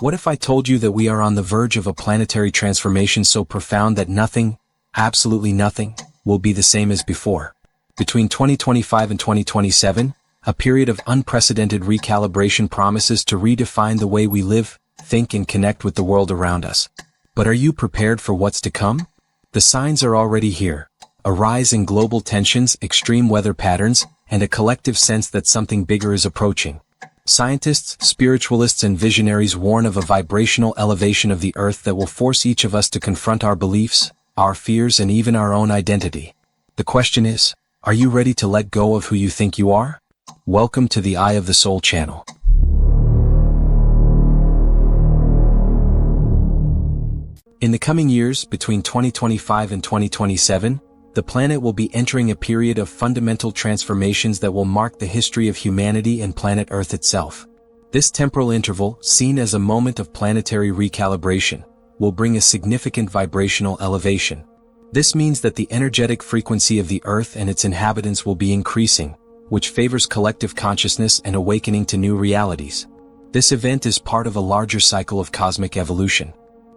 What if I told you that we are on the verge of a planetary transformation so profound that nothing, absolutely nothing, will be the same as before? Between 2025 and 2027, a period of unprecedented recalibration promises to redefine the way we live, think and connect with the world around us. But are you prepared for what's to come? The signs are already here. A rise in global tensions, extreme weather patterns, and a collective sense that something bigger is approaching. Scientists, spiritualists and visionaries warn of a vibrational elevation of the Earth that will force each of us to confront our beliefs, our fears and even our own identity. The question is, are you ready to let go of who you think you are? Welcome to the Eye of the Soul channel. In the coming years, between 2025 and 2027, the planet will be entering a period of fundamental transformations that will mark the history of humanity and planet Earth itself. This temporal interval, seen as a moment of planetary recalibration, will bring a significant vibrational elevation. This means that the energetic frequency of the Earth and its inhabitants will be increasing, which favors collective consciousness and awakening to new realities. This event is part of a larger cycle of cosmic evolution.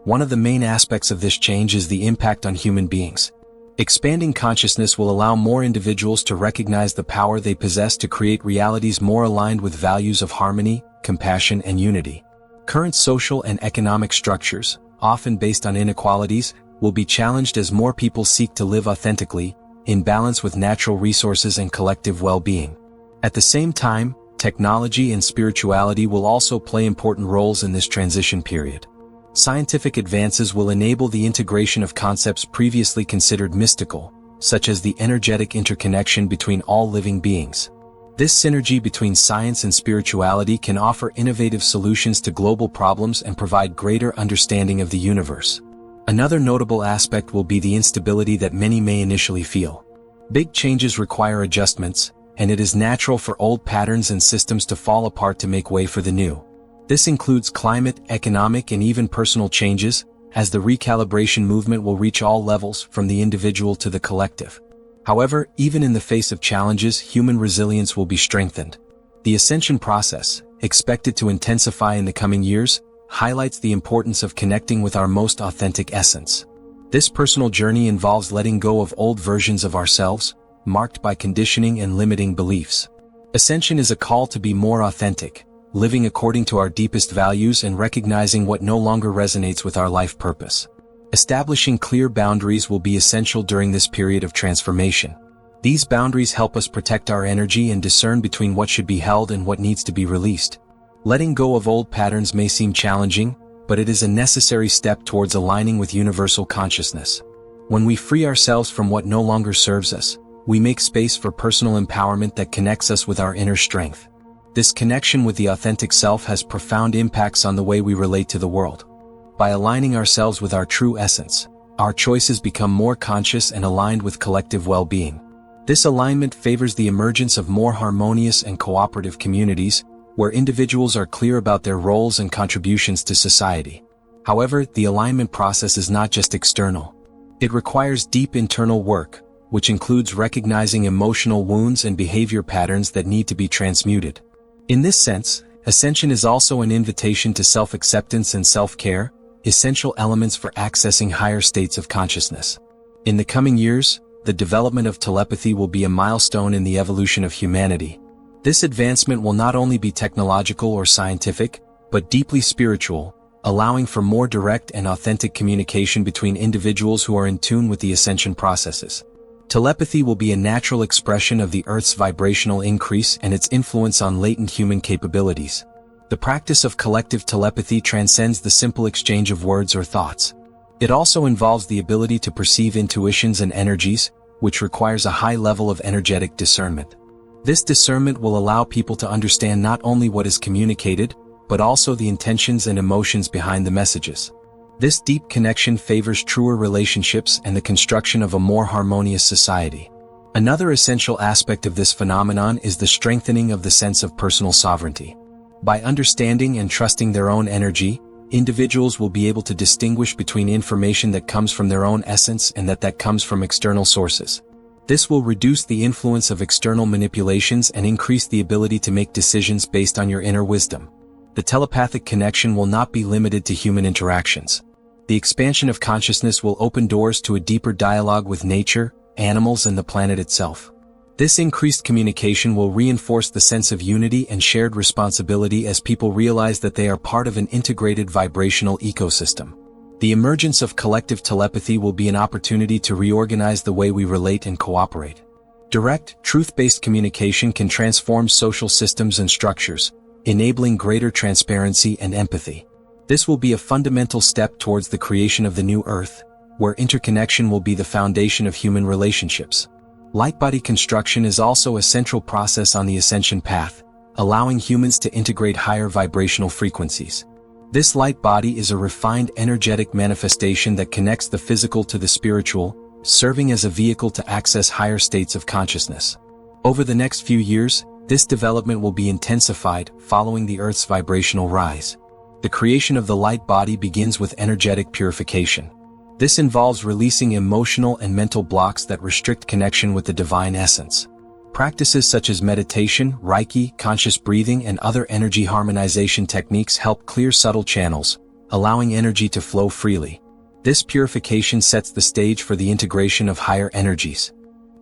One of the main aspects of this change is the impact on human beings. Expanding consciousness will allow more individuals to recognize the power they possess to create realities more aligned with values of harmony, compassion, and unity. Current social and economic structures, often based on inequalities, will be challenged as more people seek to live authentically, in balance with natural resources and collective well-being. At the same time, technology and spirituality will also play important roles in this transition period. Scientific advances will enable the integration of concepts previously considered mystical, such as the energetic interconnection between all living beings. This synergy between science and spirituality can offer innovative solutions to global problems and provide greater understanding of the universe. Another notable aspect will be the instability that many may initially feel. Big changes require adjustments, and it is natural for old patterns and systems to fall apart to make way for the new. This includes climate, economic and even personal changes, as the recalibration movement will reach all levels from the individual to the collective. However, even in the face of challenges, human resilience will be strengthened. The ascension process, expected to intensify in the coming years, highlights the importance of connecting with our most authentic essence. This personal journey involves letting go of old versions of ourselves, marked by conditioning and limiting beliefs. Ascension is a call to be more authentic, living according to our deepest values and recognizing what no longer resonates with our life purpose. Establishing clear boundaries will be essential during this period of transformation. These boundaries help us protect our energy and discern between what should be held and what needs to be released. Letting go of old patterns may seem challenging, but it is a necessary step towards aligning with universal consciousness. When we free ourselves from what no longer serves us, we make space for personal empowerment that connects us with our inner strength. This connection with the authentic self has profound impacts on the way we relate to the world. By aligning ourselves with our true essence, our choices become more conscious and aligned with collective well-being. This alignment favors the emergence of more harmonious and cooperative communities, where individuals are clear about their roles and contributions to society. However, the alignment process is not just external. It requires deep internal work, which includes recognizing emotional wounds and behavior patterns that need to be transmuted. In this sense, ascension is also an invitation to self-acceptance and self-care, essential elements for accessing higher states of consciousness. In the coming years, the development of telepathy will be a milestone in the evolution of humanity. This advancement will not only be technological or scientific, but deeply spiritual, allowing for more direct and authentic communication between individuals who are in tune with the ascension processes. Telepathy will be a natural expression of the Earth's vibrational increase and its influence on latent human capabilities. The practice of collective telepathy transcends the simple exchange of words or thoughts. It also involves the ability to perceive intuitions and energies, which requires a high level of energetic discernment. This discernment will allow people to understand not only what is communicated, but also the intentions and emotions behind the messages. This deep connection favors truer relationships and the construction of a more harmonious society. Another essential aspect of this phenomenon is the strengthening of the sense of personal sovereignty. By understanding and trusting their own energy, individuals will be able to distinguish between information that comes from their own essence and that comes from external sources. This will reduce the influence of external manipulations and increase the ability to make decisions based on your inner wisdom. The telepathic connection will not be limited to human interactions. The expansion of consciousness will open doors to a deeper dialogue with nature, animals, and the planet itself. This increased communication will reinforce the sense of unity and shared responsibility as people realize that they are part of an integrated vibrational ecosystem. The emergence of collective telepathy will be an opportunity to reorganize the way we relate and cooperate. Direct, truth-based communication can transform social systems and structures, enabling greater transparency and empathy. This will be a fundamental step towards the creation of the new Earth, where interconnection will be the foundation of human relationships. Light-body construction is also a central process on the ascension path, allowing humans to integrate higher vibrational frequencies. This light body is a refined energetic manifestation that connects the physical to the spiritual, serving as a vehicle to access higher states of consciousness. Over the next few years, this development will be intensified following the Earth's vibrational rise. The creation of the light body begins with energetic purification. This involves releasing emotional and mental blocks that restrict connection with the divine essence. Practices such as meditation, Reiki, conscious breathing, and other energy harmonization techniques help clear subtle channels, allowing energy to flow freely. This purification sets the stage for the integration of higher energies.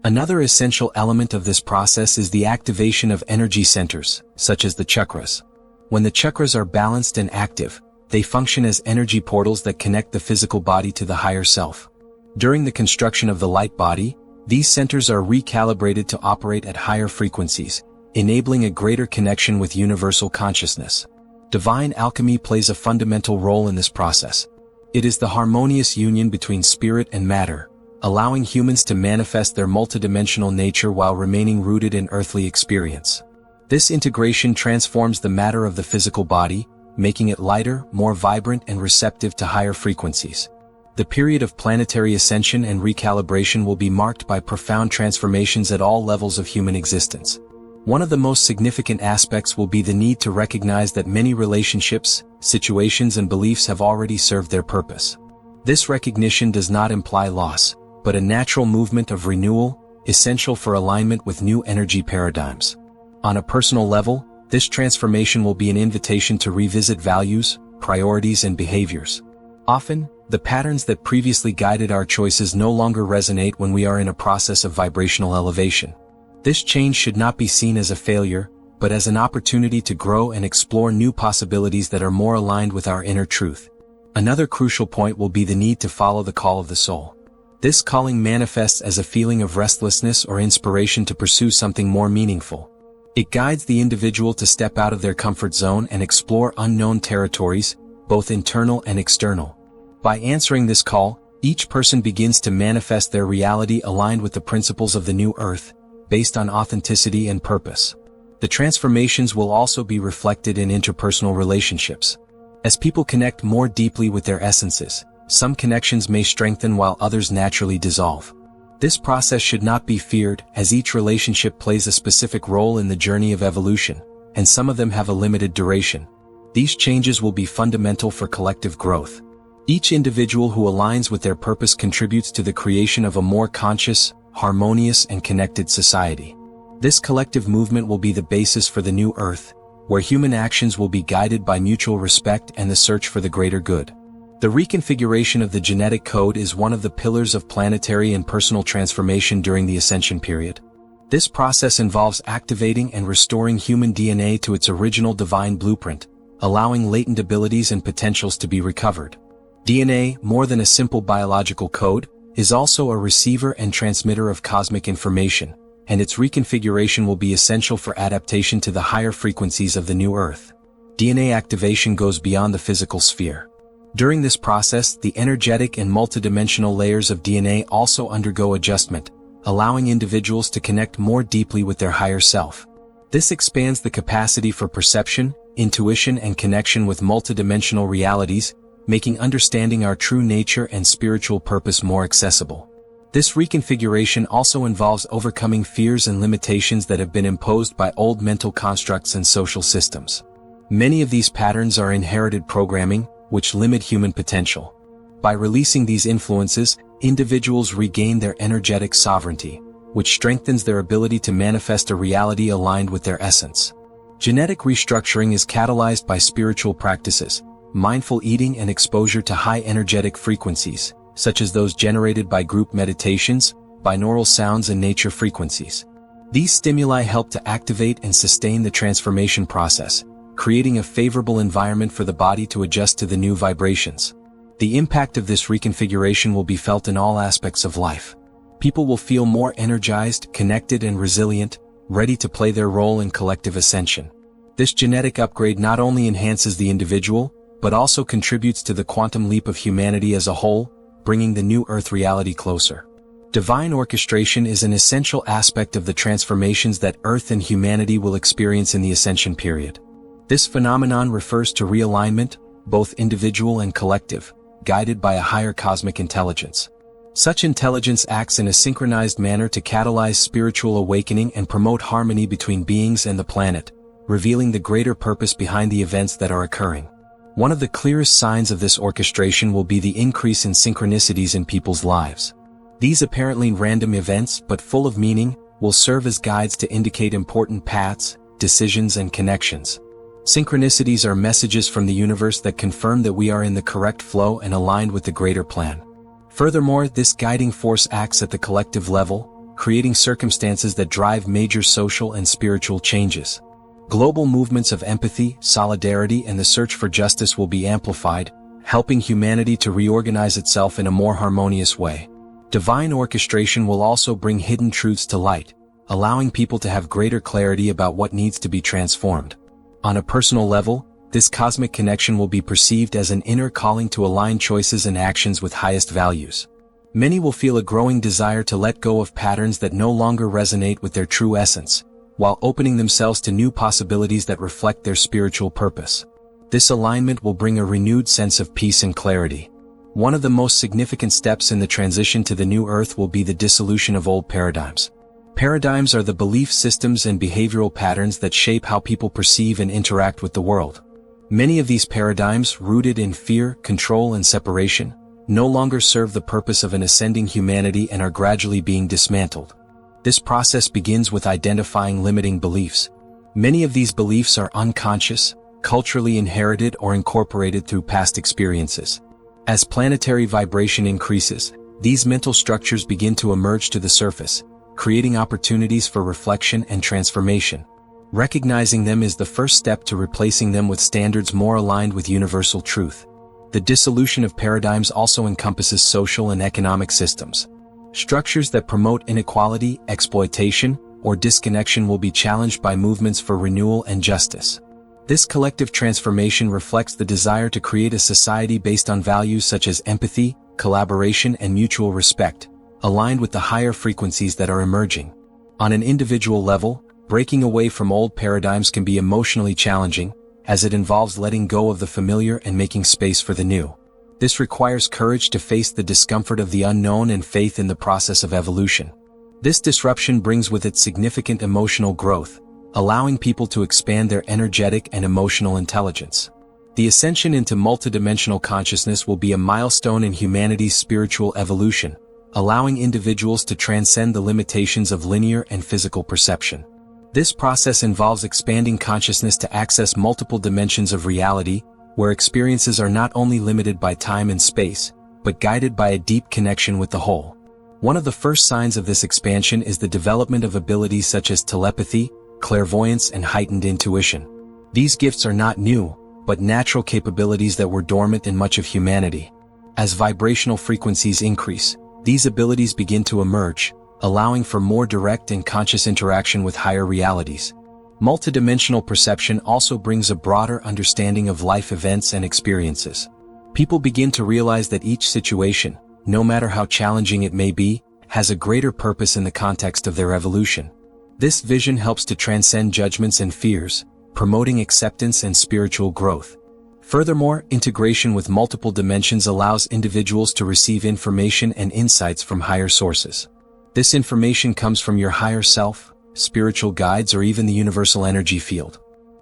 Another essential element of this process is the activation of energy centers, such as the chakras. When the chakras are balanced and active, they function as energy portals that connect the physical body to the higher self. During the construction of the light body, these centers are recalibrated to operate at higher frequencies, enabling a greater connection with universal consciousness. Divine alchemy plays a fundamental role in this process. It is the harmonious union between spirit and matter, allowing humans to manifest their multidimensional nature while remaining rooted in earthly experience. This integration transforms the matter of the physical body, making it lighter, more vibrant, and receptive to higher frequencies. The period of planetary ascension and recalibration will be marked by profound transformations at all levels of human existence. One of the most significant aspects will be the need to recognize that many relationships, situations, and beliefs have already served their purpose. This recognition does not imply loss, but a natural movement of renewal, essential for alignment with new energy paradigms. On a personal level, this transformation will be an invitation to revisit values, priorities, and behaviors. Often, the patterns that previously guided our choices no longer resonate when we are in a process of vibrational elevation. This change should not be seen as a failure, but as an opportunity to grow and explore new possibilities that are more aligned with our inner truth. Another crucial point will be the need to follow the call of the soul. This calling manifests as a feeling of restlessness or inspiration to pursue something more meaningful. It guides the individual to step out of their comfort zone and explore unknown territories, both internal and external. By answering this call, each person begins to manifest their reality aligned with the principles of the new Earth, based on authenticity and purpose. The transformations will also be reflected in interpersonal relationships. As people connect more deeply with their essences, some connections may strengthen while others naturally dissolve. This process should not be feared, as each relationship plays a specific role in the journey of evolution, and some of them have a limited duration. These changes will be fundamental for collective growth. Each individual who aligns with their purpose contributes to the creation of a more conscious, harmonious, and connected society. This collective movement will be the basis for the new Earth, where human actions will be guided by mutual respect and the search for the greater good. The reconfiguration of the genetic code is one of the pillars of planetary and personal transformation during the ascension period. This process involves activating and restoring human DNA to its original divine blueprint, allowing latent abilities and potentials to be recovered. DNA, more than a simple biological code, is also a receiver and transmitter of cosmic information, and its reconfiguration will be essential for adaptation to the higher frequencies of the new Earth. DNA activation goes beyond the physical sphere. During this process, the energetic and multidimensional layers of DNA also undergo adjustment, allowing individuals to connect more deeply with their higher self. This expands the capacity for perception, intuition, and connection with multidimensional realities, making understanding our true nature and spiritual purpose more accessible. This reconfiguration also involves overcoming fears and limitations that have been imposed by old mental constructs and social systems. Many of these patterns are inherited programming, which limit human potential. By releasing these influences, individuals regain their energetic sovereignty, which strengthens their ability to manifest a reality aligned with their essence. Genetic restructuring is catalyzed by spiritual practices, mindful eating and exposure to high energetic frequencies, such as those generated by group meditations, binaural sounds and nature frequencies. These stimuli help to activate and sustain the transformation process, creating a favorable environment for the body to adjust to the new vibrations. The impact of this reconfiguration will be felt in all aspects of life. People will feel more energized, connected and resilient, ready to play their role in collective ascension. This genetic upgrade not only enhances the individual, but also contributes to the quantum leap of humanity as a whole, bringing the new Earth reality closer. Divine orchestration is an essential aspect of the transformations that Earth and humanity will experience in the ascension period. This phenomenon refers to realignment, both individual and collective, guided by a higher cosmic intelligence. Such intelligence acts in a synchronized manner to catalyze spiritual awakening and promote harmony between beings and the planet, revealing the greater purpose behind the events that are occurring. One of the clearest signs of this orchestration will be the increase in synchronicities in people's lives. These apparently random events, but full of meaning, will serve as guides to indicate important paths, decisions and connections. Synchronicities are messages from the universe that confirm that we are in the correct flow and aligned with the greater plan. Furthermore, this guiding force acts at the collective level, creating circumstances that drive major social and spiritual changes. Global movements of empathy, solidarity, and the search for justice will be amplified, helping humanity to reorganize itself in a more harmonious way. Divine orchestration will also bring hidden truths to light, allowing people to have greater clarity about what needs to be transformed. On a personal level, this cosmic connection will be perceived as an inner calling to align choices and actions with highest values. Many will feel a growing desire to let go of patterns that no longer resonate with their true essence, while opening themselves to new possibilities that reflect their spiritual purpose. This alignment will bring a renewed sense of peace and clarity. One of the most significant steps in the transition to the new Earth will be the dissolution of old paradigms. Paradigms are the belief systems and behavioral patterns that shape how people perceive and interact with the world. Many of these paradigms, rooted in fear, control, and separation, no longer serve the purpose of an ascending humanity and are gradually being dismantled. This process begins with identifying limiting beliefs. Many of these beliefs are unconscious, culturally inherited or incorporated through past experiences. As planetary vibration increases, these mental structures begin to emerge to the surface, creating opportunities for reflection and transformation. Recognizing them is the first step to replacing them with standards more aligned with universal truth. The dissolution of paradigms also encompasses social and economic systems. Structures that promote inequality, exploitation, or disconnection will be challenged by movements for renewal and justice. This collective transformation reflects the desire to create a society based on values such as empathy, collaboration, and mutual respect, aligned with the higher frequencies that are emerging. On an individual level, breaking away from old paradigms can be emotionally challenging, as it involves letting go of the familiar and making space for the new. This requires courage to face the discomfort of the unknown and faith in the process of evolution. This disruption brings with it significant emotional growth, allowing people to expand their energetic and emotional intelligence. The ascension into multidimensional consciousness will be a milestone in humanity's spiritual evolution, allowing individuals to transcend the limitations of linear and physical perception. This process involves expanding consciousness to access multiple dimensions of reality, where experiences are not only limited by time and space, but guided by a deep connection with the whole. One of the first signs of this expansion is the development of abilities such as telepathy, clairvoyance, and heightened intuition. These gifts are not new, but natural capabilities that were dormant in much of humanity. As vibrational frequencies increase, these abilities begin to emerge, allowing for more direct and conscious interaction with higher realities. Multidimensional perception also brings a broader understanding of life events and experiences. People begin to realize that each situation, no matter how challenging it may be, has a greater purpose in the context of their evolution. This vision helps to transcend judgments and fears, promoting acceptance and spiritual growth. Furthermore, integration with multiple dimensions allows individuals to receive information and insights from higher sources. This information comes from your higher self, spiritual guides, or even the universal energy field.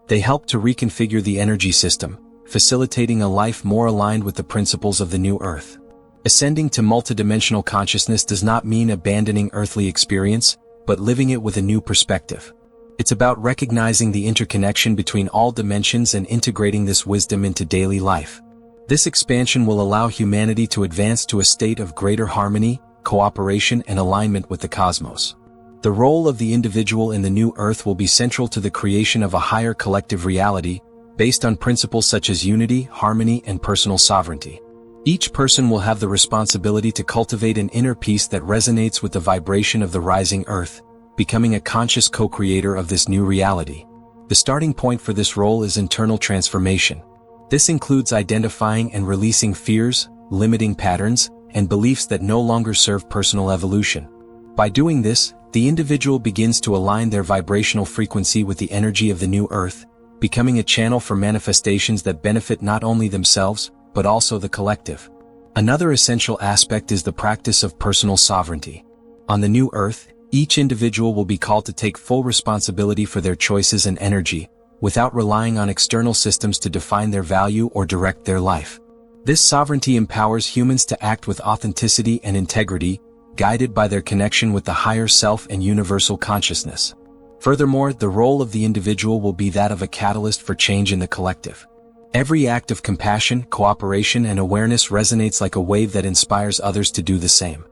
They help to reconfigure the energy system, facilitating a life more aligned with the principles of the new Earth. Ascending to multidimensional consciousness does not mean abandoning earthly experience, but living it with a new perspective. It's about recognizing the interconnection between all dimensions and integrating this wisdom into daily life. This expansion will allow humanity to advance to a state of greater harmony, cooperation, and alignment with the cosmos. The role of the individual in the new Earth will be central to the creation of a higher collective reality, based on principles such as unity, harmony, and personal sovereignty. Each person will have the responsibility to cultivate an inner peace that resonates with the vibration of the rising Earth, becoming a conscious co-creator of this new reality. The starting point for this role is internal transformation. This includes identifying and releasing fears, limiting patterns, and beliefs that no longer serve personal evolution. By doing this, the individual begins to align their vibrational frequency with the energy of the new Earth, becoming a channel for manifestations that benefit not only themselves, but also the collective. Another essential aspect is the practice of personal sovereignty. On the new Earth, each individual will be called to take full responsibility for their choices and energy, without relying on external systems to define their value or direct their life. This sovereignty empowers humans to act with authenticity and integrity, guided by their connection with the higher self and universal consciousness. Furthermore, the role of the individual will be that of a catalyst for change in the collective. Every act of compassion, cooperation, and awareness resonates like a wave that inspires others to do the same.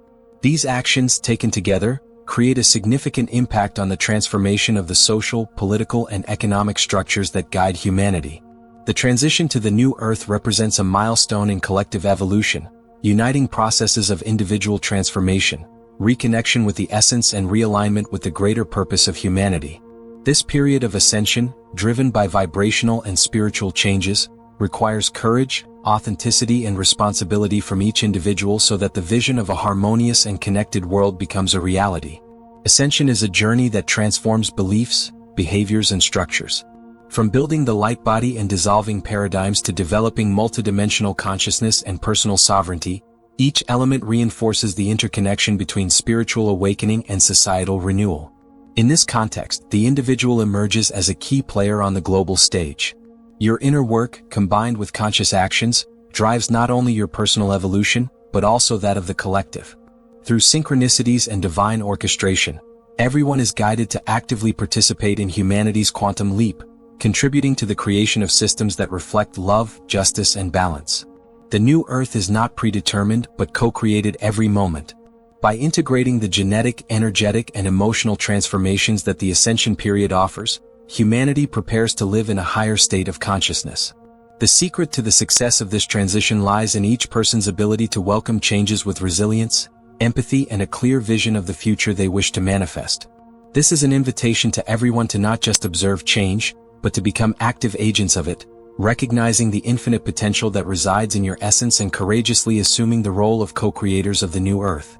These actions, taken together, create a significant impact on the transformation of the social, political, and economic structures that guide humanity. The transition to the new Earth represents a milestone in collective evolution, uniting processes of individual transformation, reconnection with the essence, and realignment with the greater purpose of humanity. This period of ascension, driven by vibrational and spiritual changes, requires courage, authenticity, and responsibility from each individual so that the vision of a harmonious and connected world becomes a reality. Ascension is a journey that transforms beliefs, behaviors, and structures. From building the light body and dissolving paradigms to developing multidimensional consciousness and personal sovereignty, each element reinforces the interconnection between spiritual awakening and societal renewal. In this context, the individual emerges as a key player on the global stage. Your inner work, combined with conscious actions, drives not only your personal evolution, but also that of the collective. Through synchronicities and divine orchestration, everyone is guided to actively participate in humanity's quantum leap, contributing to the creation of systems that reflect love, justice, and balance. The new Earth is not predetermined but co-created every moment. By integrating the genetic, energetic, and emotional transformations that the ascension period offers, humanity prepares to live in a higher state of consciousness. The secret to the success of this transition lies in each person's ability to welcome changes with resilience, empathy, and a clear vision of the future they wish to manifest. This is an invitation to everyone to not just observe change, but to become active agents of it, recognizing the infinite potential that resides in your essence and courageously assuming the role of co-creators of the new Earth.